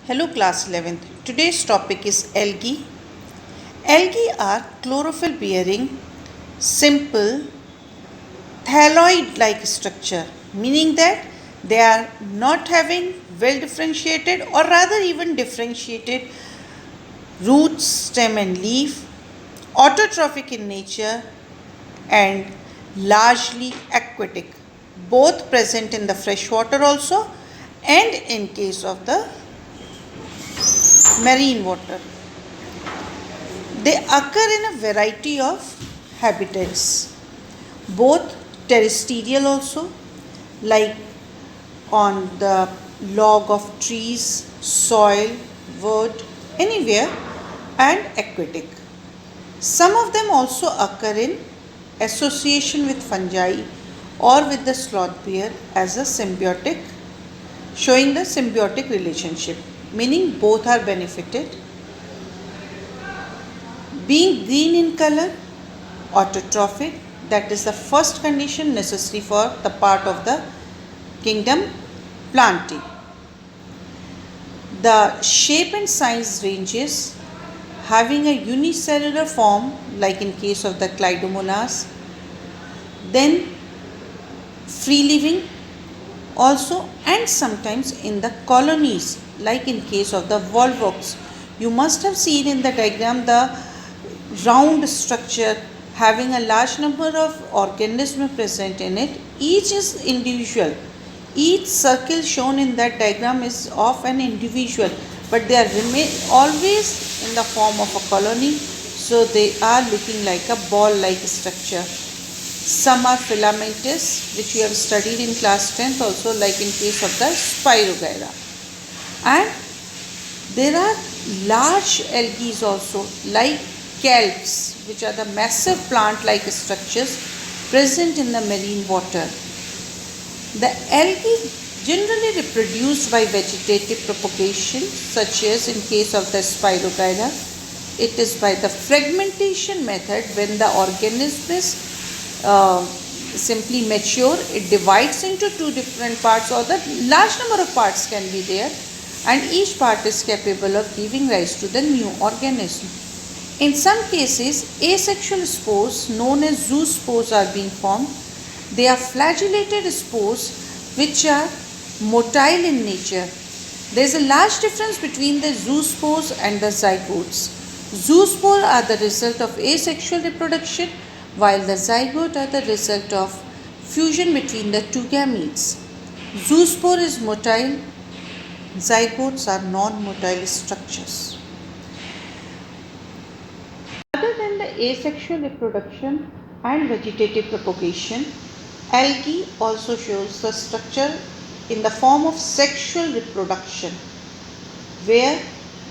Hello class 11th. Today's topic is algae. Algae are chlorophyll bearing, simple, thalloid like structure, meaning that they are not having well differentiated or rather even differentiated roots, stem and leaf, autotrophic in nature and largely aquatic, both present in the freshwater also and in case of the marine water. They occur in a variety of habitats, both terrestrial also, like on the log of trees, soil, wood, anywhere, and aquatic. Some of them also occur in association with fungi or with the sloth bear as a symbiotic, showing the symbiotic relationship, meaning both are benefited. Being green in color, autotrophic, that is the first condition necessary for the part of the kingdom Plantae. The shape and size ranges having a unicellular form like in case of the Clydomonas, then free living also, and sometimes in the colonies like in case of the volvox. You must have seen in the diagram the round structure having a large number of organisms present in it. Each is individual. Each circle shown in that diagram is of an individual, but they are always in the form of a colony, so they are looking like a ball-like structure. Some are filamentous, which we have studied in class 10th also, like in case of the Spirogyra. And there are large algae also, like kelps, which are the massive plant-like structures present in the marine water. The algae generally reproduced by vegetative propagation, such as in case of the Spirogyra. It is by the fragmentation method. When the organism is simply mature, it divides into two different parts, or the large number of parts can be there, and each part is capable of giving rise to the new organism. In some cases, asexual spores known as zoospores are being formed. They are flagellated spores which are motile in nature. There is a large difference between the zoospores and the zygotes. Zoospores are the result of asexual reproduction, while the zygote are the result of fusion between the two gametes. Zoospore is motile, zygotes are non-motile structures. Other than the asexual reproduction and vegetative propagation, algae also shows the structure in the form of sexual reproduction, where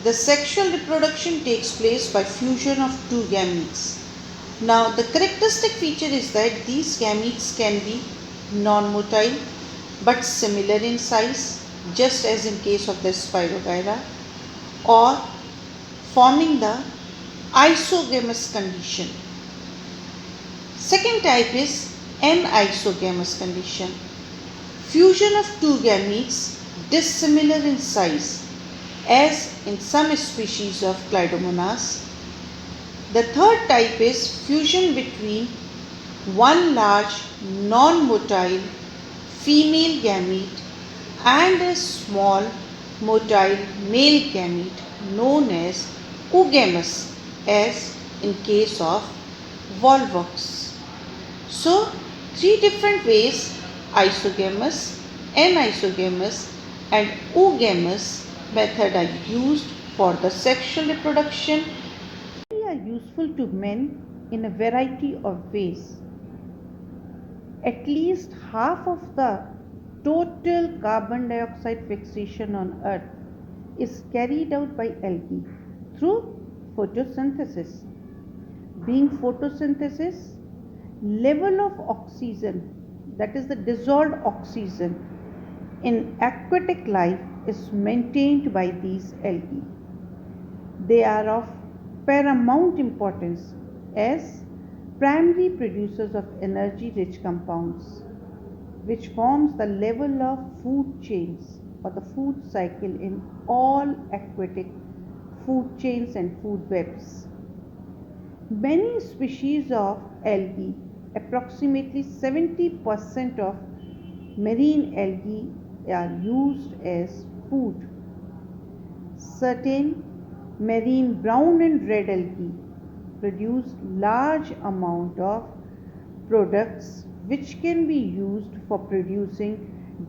the sexual reproduction takes place by fusion of two gametes. Now, the characteristic feature is that these gametes can be non-motile but similar in size, just as in case of the Spirogyra, or forming the isogamous condition. Second type is anisogamous condition. Fusion of two gametes dissimilar in size, as in some species of Clydomonas. The third type is fusion between one large non-motile female gamete and a small motile male gamete known as oogamous, as in case of volvox. So, three different ways: isogamous, anisogamous and oogamous method are used for the sexual reproduction. They are useful to men in a variety of ways. At least half of the total carbon dioxide fixation on Earth is carried out by algae through photosynthesis. Being photosynthesis, level of oxygen, that is the dissolved oxygen in aquatic life, is maintained by these algae. They are of paramount importance as primary producers of energy rich compounds, which forms the level of food chains. or the food cycle in all aquatic food chains and food webs. Many species of algae, approximately 70% of marine algae, are used as food. Certain marine brown and red algae produce large amount of products which can be used for producing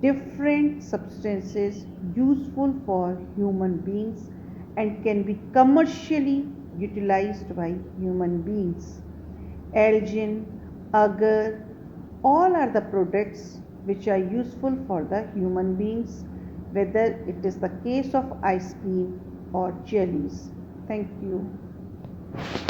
different substances useful for human beings and can be commercially utilized by human beings. Algin, agar, all are the products which are useful for the human beings, whether it is the case of ice cream or jellies. Thank you.